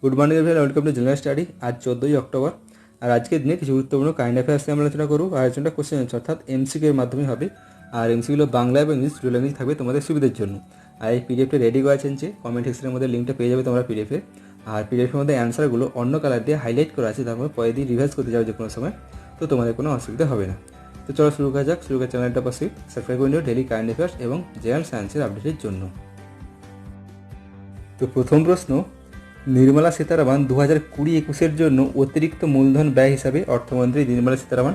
Good morning everyone, welcome to general study. আজ 14ই October. আর আজকের দিনে কিছু গুরুত্বপূর্ণ কারেন্ট অ্যাফেয়ার্স নিয়ে আমরা আলোচনা করব। আর আলোচনাটা কোশ্চেন আনসার অর্থাৎ এমসিকিউ এর মাধ্যমে হবে। আর এমসিকিউগুলো বাংলা এবং ইংলিশ দুটো ল্যাঙ্গুয়েজ থাকবে তোমাদের সুবিধার জন্য। আর এই পিডিএফটা রেডি করা আছে, কমেন্ট সেকশনের মধ্যে লিঙ্কটা পেয়ে যাবে তোমরা পিডিএফে। আর পিডিএফের মধ্যে অ্যান্সারগুলো অন্য কালার দিয়ে হাইলাইট করা আছে, তারপর পরে দিয়ে রিভাইজ করতে যাবে যে কোনো সময়, তো তোমাদের কোনো অসুবিধা হবে না। তো চলো শুরু করা যাক। শুরু করার চ্যানেলটা পাশে সাবস্ক্রাইব করে নিও ডেলি কারেন্ট অ্যাফেয়ার্স এবং জেনারেল সায়েন্সের আপডেটের জন্য। তো প্রথম প্রশ্ন, নির্মলা সীতারামন 2020-21 জন্য অতিরিক্ত মূলধন ব্যয় হিসাবে অর্থমন্ত্রী নির্মলা সীতারামন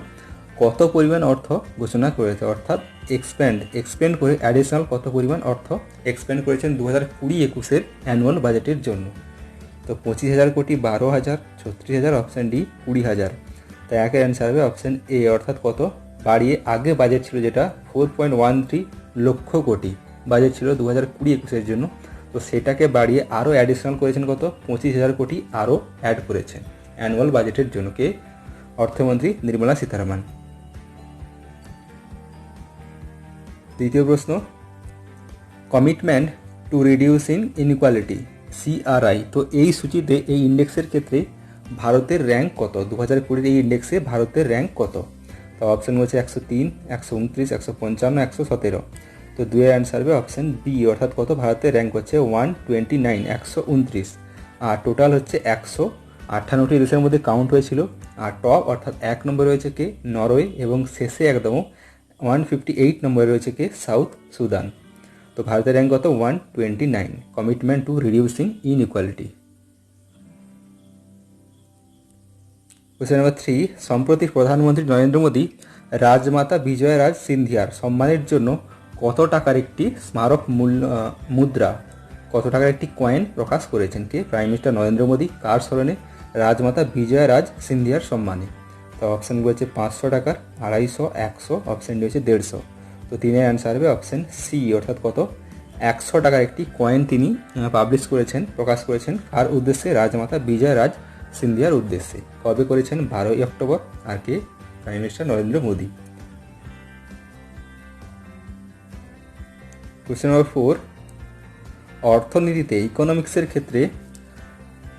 কত পরিমাণ অর্থ ঘোষণা করেছে? অর্থাৎ এক্সপেন্ড করে অ্যাডিশনাল কত পরিমাণ অর্থ এক্সপেন্ড করেছেন 2020-21 অ্যানুয়াল বাজেটের জন্য? তো 25,000 কোটি, 12,000, 36,000, অপশান ডি 20,000। তাই একের অ্যান্সার হবে অপশান এ, অর্থাৎ কত বাড়িয়ে আগে বাজেট ছিল যেটা 4.13 লক্ষ কোটি বাজেট ছিল 2020-21 জন্য, তো সেটাকে বাড়িয়ে আরও অ্যাডিশনাল করেছেন কত 25,000 কোটি আরও অ্যাড করেছেন অ্যানুয়াল বাজেটের জন্য। কে? অর্থমন্ত্রী নির্মলা সীতারামন। দ্বিতীয় প্রশ্ন, commitment to reducing inequality CRI, তো এই সূচিতে এই ইন্ডেক্সের ক্ষেত্রে ভারতের র্যাঙ্ক কত? 2020 এই ইন্ডেক্সে ভারতের র্যাঙ্ক কত? তো অপশান হচ্ছে 103, 129, 155, 117। তো দুয়ের অ্যান্সার হবে অপশান বি, অর্থাৎ কত ভারতের র্যাঙ্ক হচ্ছে 129, 129। আর টোটাল হচ্ছে 158টি দেশের মধ্যে কাউন্ট হয়েছিল। আর টপ অর্থাৎ 1 নম্বরে রয়েছে কে? নরওয়ে, এবং শেষে একদম 158 নম্বরে রয়েছে কে? South Sudan. তো ভারতের র্যাঙ্ক কত? 129। Commitment to reducing inequality. Question number 3, সম্প্রতি প্রধানমন্ত্রী নরেন্দ্র মোদী রাজমাতা বিজয়া রাজ সিন্ধিয়ার সম্মানের জন্য কত টাকার একটি স্মারক মুদ্রা, কত টাকার একটি কয়েন প্রকাশ করেছেন? কে? Prime minister Narendra Modi. কার স্মরণে? রাজমাতা বিজয়া রাজ সিন্ধিয়ার সম্মানে। তো অপশানগুলো হচ্ছে 500 টাকার, 250, 100, অপশান ডি হচ্ছে 150। তো তিনের অ্যান্সার হবে অপশান সি, অর্থাৎ কত 100 টাকার একটি কয়েন তিনি পাবলিশ করেছেন, প্রকাশ করেছেন। কার উদ্দেশ্যে? রাজমাতা বিজয়া রাজ সিন্ধিয়ার উদ্দেশ্যে। কবে করেছেন? 12ই অক্টোবর। আর কে? Prime minister Narendra Modi. Question number 4, অর্থনীতিতে ইকোনমিক্সের ক্ষেত্রে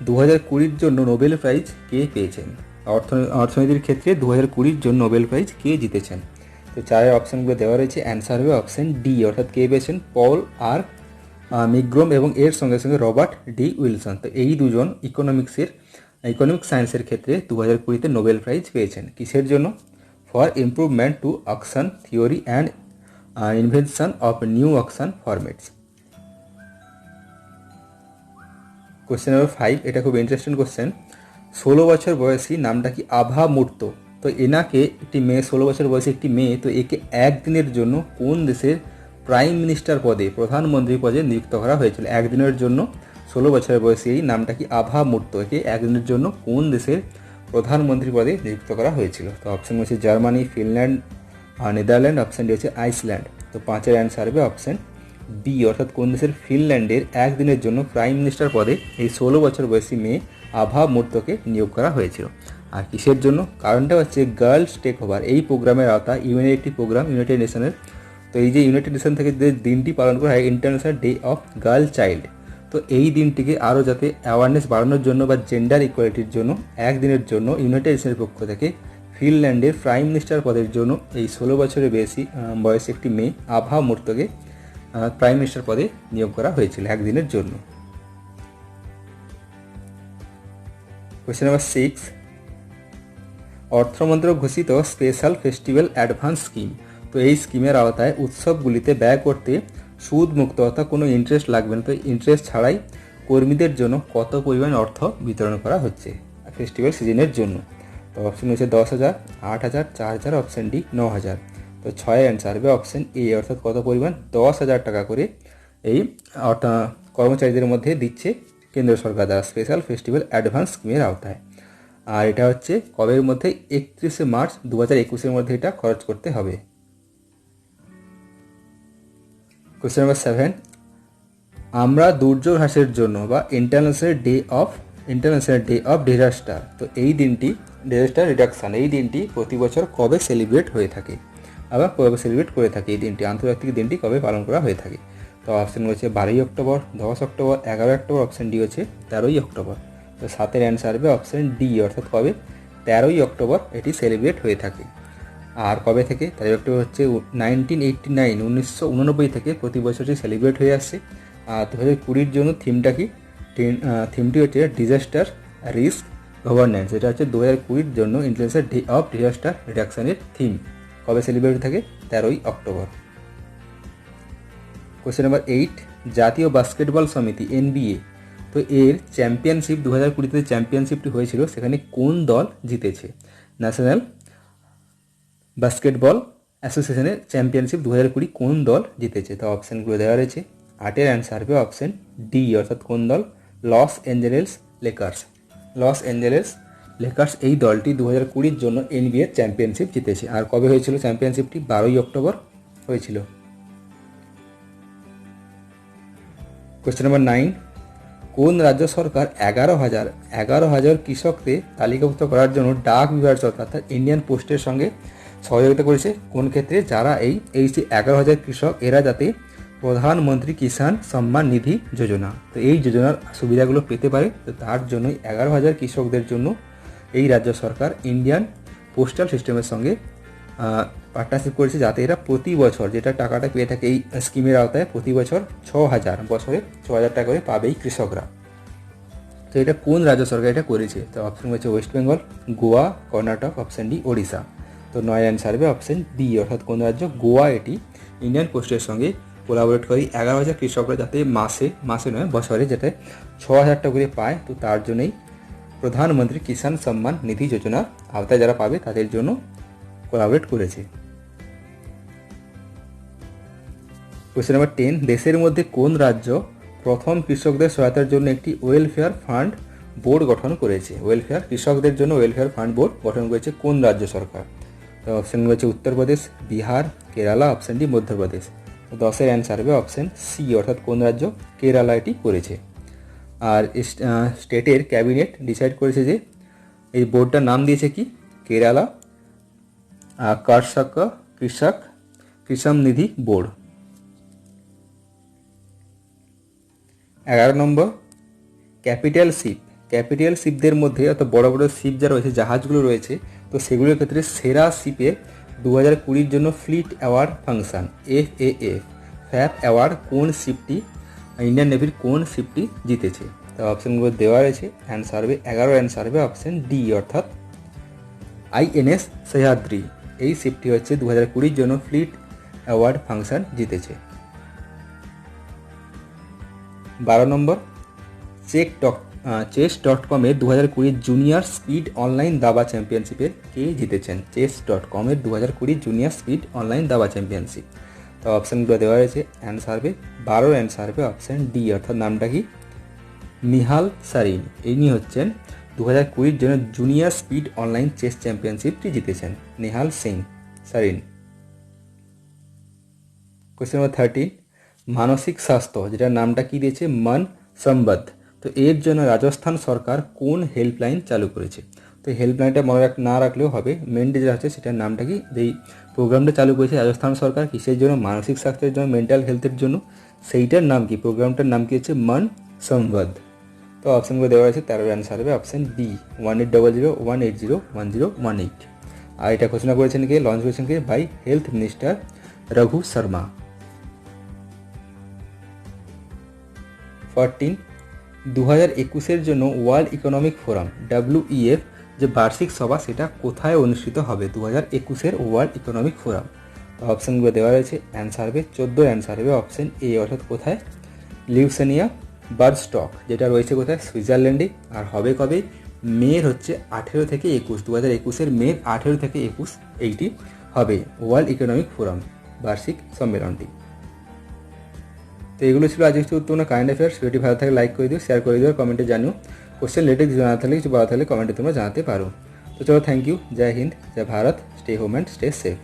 2020 জন্য নোবেল প্রাইজ কে পেয়েছেন? অর্থনীতির ক্ষেত্রে 2020 জন্য নোবেল প্রাইজ কে জিতেছেন? তো চারের অপশানগুলো দেওয়া রয়েছে, অ্যান্সার হবে অপশান ডি, অর্থাৎ কে পেয়েছেন? পল আর মিগ্রোম এবং এর সঙ্গে সঙ্গে রবার্ট ডি উইলসন। তো এই দুজন ইকোনমিক সায়েন্সের ক্ষেত্রে 2020-তে নোবেল প্রাইজ পেয়েছেন। কিসের জন্য? For improvement to auction theory and invention of new auction formats. Question number 5, এটা খুব ইন্টারেস্টিং কোশ্চেন। 16 বছর বয়সী, নামটা কি? আভা মূর্ত। তো এনাকে একটি মেয়ে, 16 বছর বয়সী একটি মেয়ে, তো একে একদিনের জন্য কোন দেশের প্রাইম মিনিস্টার পদে, প্রধানমন্ত্রী পদে নিযুক্ত করা হয়েছিল? একদিনের জন্য 16 বছরের বয়সী এই নামটা কি? আভা মূর্ত। একে একদিনের জন্য কোন দেশের প্রধানমন্ত্রী পদে নিযুক্ত করা হয়েছিল? তো অপশান হচ্ছে Germany, Finland, Netherland, option D হচ্ছে আইসল্যান্ড। তো 5-এর অ্যান্সার হবে অপশান বি, অর্থাৎ কোন দেশের? ফিনল্যান্ডের একদিনের জন্য প্রাইম মিনিস্টার পদে এই 16 বছর বয়সী মেয়ে আভা মূর্তকে নিয়োগ করা হয়েছিল। আর কিসের জন্য? কারণটা হচ্ছে গার্লস টেক ওভার, এই প্রোগ্রামের আওতায় ইউএনের একটি প্রোগ্রাম, ইউনাইটেড নেশনের। তো এই যে ইউনাইটেড নেশন থেকে যে দিনটি পালন করা হয়, international day of girl child, তো এই দিনটিকে আরও যাতে অ্যাওয়ারনেস বাড়ানোর জন্য বা জেন্ডার ইকুয়ালিটির জন্য একদিনের জন্য ইউনাইটেড নেশনের পক্ষ থেকে ফিনল্যান্ডের প্রাইম মিনিস্টার পদের জন্য এই 16 বছরের বেশি বয়সী একটি মেয়ে আভা মূর্তকে প্রাইম মিনিস্টার পদে নিয়োগ করা হয়েছিল একদিনের জন্য। কোয়েশ্চেন নাম্বার 6, অর্থমন্ত্রক ঘোষিত স্পেশাল ফেস্টিভ্যাল অ্যাডভান্স স্কিম, তো এই স্কিমের আওতায় উৎসবগুলিতে ব্যয় করতে সুদ মুক্ত, অর্থাৎ কোনো ইন্টারেস্ট লাগবে না, তো ইন্টারেস্ট ছাড়াই কর্মীদের জন্য কত পরিমাণ অর্থ বিতরণ করা হচ্ছে ফেস্টিভ্যাল সিজনের জন্য? তো অপশন হচ্ছে 10,000, 8,000, 4,000, অপশান ডি 9,000। তো 6-এর অ্যান্সার হবে অপশান এ, অর্থাৎ কত পরিমাণ? 10,000 টাকা করে এই কর্মচারীদের মধ্যে দিচ্ছে কেন্দ্র সরকার দ্বারা স্পেশাল ফেস্টিভ্যাল অ্যাডভান্স স্কিমের আওতায়। আর এটা হচ্ছে কবের মধ্যে? 31শে মার্চ 2021-এর মধ্যে এটা খরচ করতে হবে। কোয়েশ্চেন নাম্বার 7, আমরা দুর্যোগ হ্রাসের জন্য বা ইন্টারন্যাশনাল ডে অফ ডিজাস্টার, তো এই দিনটি ডিজাস্টার রিডাকশন, এই দিনটি প্রতি বছর কবে সেলিব্রেট হয়ে থাকে, আবার কবে সেলিব্রেট করে থাকে এই দিনটি, আন্তর্জাতিক দিনটি কবে পালন করা হয়ে থাকে? তো অপশান হচ্ছে 12ই October, 10 October, 11 October, option D হচ্ছে 13ই অক্টোবর। তো 7-এর অ্যান্সার হবে অপশান ডি, অর্থাৎ কবে 13ই অক্টোবর এটি সেলিব্রেট হয়ে থাকে। আর কবে থেকে? 13 অক্টোবর হচ্ছে 1989 থেকে প্রতি বছরই সেলিব্রেট হয়ে আসছে। আর 2020 জন্য থিমটা কি? থিমটি হচ্ছে ডিজাস্টার রিস্ক গভর্নেন্স। এটা হচ্ছে 2020 জন্য ইন্টারন্যাশনাল ডে অফ ডিজাস্টার রিডাকশনের থিম। কবে সেলিব্রেট হয়ে থাকে? 13ই অক্টোবর। কোশ্চেন নাম্বার 8, জাতীয় বাস্কেটবল সমিতি NBA, তো এর চ্যাম্পিয়নশিপ 2020-তে চ্যাম্পিয়নশিপটি হয়েছিল, সেখানে কোন দল জিতেছে? ন্যাশনাল বাস্কেটবল অ্যাসোসিয়েশনের চ্যাম্পিয়নশিপ 2020 কোন দল জিতেছে? তো অপশানগুলো দেওয়া রয়েছে। 8-এর অ্যান্সার হবে অপশান ডি, অর্থাৎ কোন দল? Los Angeles Lakers. Los Angeles Lakers এই দলটি 2020 জন্য NBA চ্যাম্পিয়নশিপ জিতেছে। আর কবে হয়েছিল চ্যাম্পিয়নশিপটি? 12ই অক্টোবর হয়েছিল। কোশ্চেন নাম্বার 9, কোন রাজ্য সরকার 11,000 কৃষকদের তালিকাভুক্ত করার জন্য ডাক বিভাগ সরকার অর্থাৎ ইন্ডিয়ান পোস্টের সঙ্গে সহযোগিতা করেছে? কোন ক্ষেত্রে? যারা এই যে 11,000 কৃষক, এরা যাতে প্রধানমন্ত্রী কিষাণ সম্মান নিধি যোজনা, তো এই যোজনার সুবিধাগুলো পেতে পারে, তো তার জন্যই 11,000 কৃষকদের জন্য এই রাজ্য সরকার ইন্ডিয়ান পোস্টাল সিস্টেমের সঙ্গে পার্টনারশিপ করেছে, যাতে এরা প্রতি বছর যেটা টাকাটা পেয়ে থাকে এই স্কিমের আওতায়, প্রতি বছর 6,000 টাকা করে পাবে এই কৃষকরা। তো এটা কোন রাজ্য সরকার এটা করেছে? তো অপশন হচ্ছে West Bengal, Goa, Karnataka, option D Odisha. তো 9 অ্যান্সার হবে অপশান বি, অর্থাৎ কোন রাজ্য? গোয়া এটি ইন্ডিয়ান পোস্টের সঙ্গে কোলাবোরেট করে 11,000 কৃষকরা যাতে মাসে নয় বছরে যাতে 6,000 টাকা করে পায়, তো তার জন্যই প্রধানমন্ত্রী কিষাণ সম্মান নিধি যোজনার আওতায় যারা পাবে তাদের জন্য কোলাবোরেট করেছে। কোশ্চেন নাম্বার 10, দেশের মধ্যে কোন রাজ্য প্রথম কৃষকদের সহায়তার জন্য একটি ওয়েলফেয়ার ফান্ড বোর্ড গঠন করেছে? কৃষকদের জন্য ওয়েলফেয়ার ফান্ড বোর্ড গঠন করেছে কোন রাজ্য সরকার? তো অপশান রয়েছে উত্তরপ্রদেশ, বিহার, কেরালা, অপশান ডি মধ্যপ্রদেশ। তো 10-এর অ্যান্সার হবে অপশান সি, অর্থাৎ কোন রাজ্য? কেরালা এটি করেছে। আর স্টেটের ক্যাবিনেট ডিসাইড করেছে যে এই বোর্ডটার নাম দিয়েছে কি? কেরালা কৃষক নিধি বোর্ড। 11 নম্বর, ক্যাপিটাল শিপদের মধ্যে অর্থাৎ বড় বড় শিপ যা রয়েছে, জাহাজগুলো রয়েছে, তো সেগুলোর ক্ষেত্রে সেরা শিপের 2020 জন্য fleet award function FAF award কোন শিপটি, ইন্ডিয়ান নেভির কোন শিপটি জিতেছে? তো অপশানগুলো দেওয়া রয়েছে। অ্যান্সার হবে 11 অ্যান্সার হবে অপশান ডি, অর্থাৎ INS সহ্যাদ্রি। এই শিপটি হচ্ছে 2020 জন্য ফ্লিট অ্যাওয়ার্ড ফাংশন জিতেছে। 12 নম্বর, চেস.com-এর 2020 জুনিয়র স্পিড অনলাইন দাবা চ্যাম্পিয়নশিপের কে জিতেছেন? চেস.com-এর 2020 জুনিয়র স্পিড অনলাইন দাবা চ্যাম্পিয়নশিপ। তো অপশানগুলো দেওয়া রয়েছে। অ্যান্সার হবে 12 অ্যান্সার হবে অপশান ডি, অর্থাৎ নামটা কি? নিহাল সারিন। ইনি হচ্ছেন 2020 জন্য জুনিয়র স্পিড অনলাইন চেস চ্যাম্পিয়নশিপটি জিতেছেন, Nihal Singh siren. Question number 13, মানসিক স্বাস্থ্য, যেটার নামটা কি দিয়েছে? মন সম্বদ। তো এর জন্য রাজস্থান সরকার কোন হেল্পলাইন চালু করেছে? তো হেল্পলাইনটা মনে না রাখলেও হবে, মেনলি যেটা হচ্ছে সেটার নামটা কি? যেই প্রোগ্রামটা চালু করেছে রাজস্থান সরকার কিসের জন্য? মানসিক স্বাস্থ্যের জন্য, মেন্টাল হেলথের জন্য, সেইটার নাম কি? প্রোগ্রামটার নাম কি হচ্ছে? মন সম্বদ। তো অপশানগুলো দেওয়া আছে। 13 অ্যান্সার হবে অপশান বি, 1800-180-1018। আর এটা ঘোষণা করেছেন কে? লঞ্চ করেছেন কে? By health minister Raghu Sharma. 14, 2021 জন্য ওয়ার্ল্ড ইকোনমিক ফোরাম WEF যে বার্ষিক সভা সেটা কোথায় অনুষ্ঠিত হবে? 2021 ওয়ার্ল্ড ইকোনমিক ফোরাম। অপশানগুলো দেওয়া রয়েছে। অ্যান্সার হবে 14 অ্যান্সার হবে অপশান এ, অর্থাৎ কোথায়? লিউসেনিয়া বার্ডস্টক, যেটা রয়েছে কোথায়? সুইজারল্যান্ডে। আর হবে কবে? মের হচ্ছে 18 থেকে 21, 2021 মের 18 থেকে 21 এইটি হবে ওয়ার্ল্ড ইকোনমিক ফোরাম বার্ষিক সম্মেলনটি। তো এগুলো ছিল আজকে গুরুত্বপূর্ণ কারেন্ট অ্যাফেয়ার্স। ভিডিওটি ভালো থাকলে লাইক করে দিও, শেয়ার করে দিও, কমেন্টে জানিও। কোশ্চেন রিলেটেড কিছু জানা থাকলে, কিছু বলা থাকলে কমেন্টে তোমরা জানাতে পারো। তো চলো, থ্যাংক ইউ। জয় হিন্দ, জয় Bharat, stay home and stay safe.